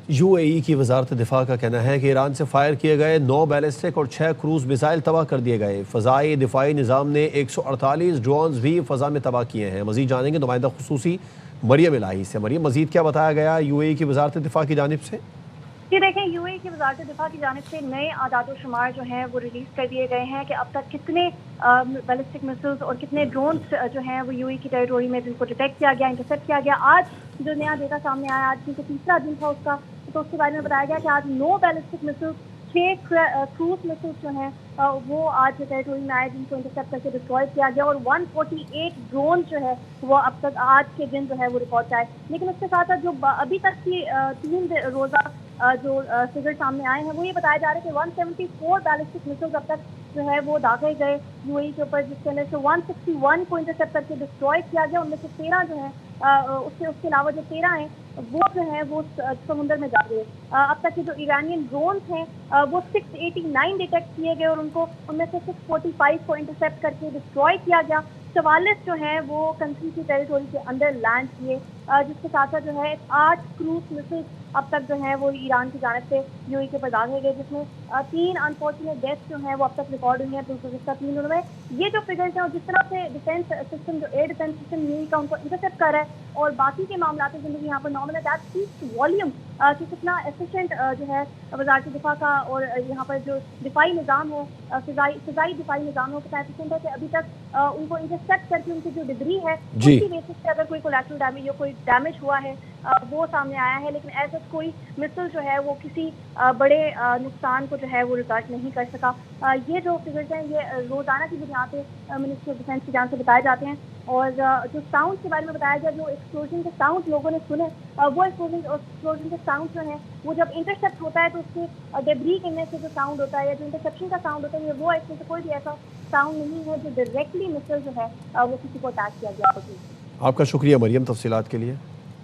UAE की वजारत दिफा का कहना है कि ईरान से फायर किए गए 9 बैलिस्टिक और 6 क्रूज मिसाइल तबाह कर दिए गए। फ़ज़ाई दिफाई निज़ाम ने 148 ड्रोन्स भी फ़ज़ा में तबाह किए हैं। मज़ीद जानेंगे नुमाइंदा खुसूसी मरियम इलाही से। मरियम, मज़ीद क्या बताया गया यूएई की वजारत दिफा की जानिब से? ये देखें, यूएई की वजारत दिफा की जानिब से नए आदाद शुमार जो हैं वो रिलीज कर दिए गए हैं कि अब तक कितने बैलिस्टिक मिसाइल्स और कितने ड्रोन्स जो हैं वो यूएई की टेरिटोरी में जिनको डिटेक्ट किया गया, इंटरसेप्ट किया गया। आज जो नया डेटा सामने आया, आज क्योंकि तीसरा दिन था उसका, तो उसके बारे में बताया गया कि आज 9 बैलिस्टिक मिसाइल्स, 6 क्रूज मिसाइल्स जो हैं वो आज टेरिटोरी में आए, जिनको इंटरसेप्ट करके डिस्ट्रॉय किया गया। और 148 ड्रोन जो है वो अब तक आज के दिन जो है वो रिकॉर्ड आए। लेकिन उसके साथ साथ जो अभी तक की 3 रोजा जो फिगर सामने आए हैं वो ये बताया जा रहा है कि 174 बैलिस्टिक मिसाइल्स अब तक जो है वो दागे गए यूएई के ऊपर, जिसके अंदर से 161 को इंटरसेप्ट करके डिस्ट्रॉय किया गया। उनमें से 13 जो है उसके अलावा जो 13 हैं वो जो है वो समुद्र में जा गए। अब तक के जो ईरानियन ड्रोन्स हैं वो 689 डिटेक्ट किए गए और उनमें से 645 को इंटरसेप्ट करके डिस्ट्रॉय किया गया। 44 जो है वो कंट्री की टेरिटोरी के अंदर लैंड किए, जिसके साथ साथ जो है 8 क्रूज मिसाइल अब तक जो है वो ईरान की जानिब से यूएई के ऊपर दागे गए, जिसमें 3 अनफॉर्चुनेट डेथ्स जो हैं वो अब तक रिकॉर्ड हुई हैं। तो जिसका 3 दिनों में ये जो फिगर्स हैं और जिस तरह से डिफेंस सिस्टम, जो एयर डिफेंस सिस्टम यूएई का उनको इंटरसेप्ट कर रहा है और बाकी के मामला जिंदगी यहाँ पर नॉर्मल है, दैट स्पीक्स वॉल्यूम कि कितना एफिशिएंट जो है वजारत दिफा का और यहाँ पर जो दिफाई निज़ाम है, फिजाई दिफाई निज़ाम है, वो कितना एफिशिएंट है कि अभी तक उनको इंटरसेप्ट करके उनकी जो डिब्री है उसकी बेसिस पे अगर कोई कोलैटरल डैमेज या कोई डैमेज हुआ है वो सामने आया है। लेकिन ऐसा कोई मिसाइल जो है वो किसी बड़े नुकसान को जो है वो रिकॉर्ड नहीं कर सका। ये जो फिगर्स हैं ये रोज़ाना की बुनियाद पे मिनिस्ट्री ऑफ डिफेंस की जान से बताए जाते हैं। और जो साउंड के बारे में बताया गया, जो एक्सप्लोजन के साउंड लोगों ने सुने, वो एक्सप्लोजन के साउंड जो है वो जब इंटरसेप्ट होता है तो उसके डेब्री गिरने से जो साउंड होता है या जो इंटरसेप्शन का साउंड होता है, वो इसमें से कोई भी ऐसा साउंड नहीं है जो डायरेक्टली मिसाइल जो है वो किसी को अटैक किया गया होगी। आपका शुक्रिया मरियम, तफसीलात के लिए।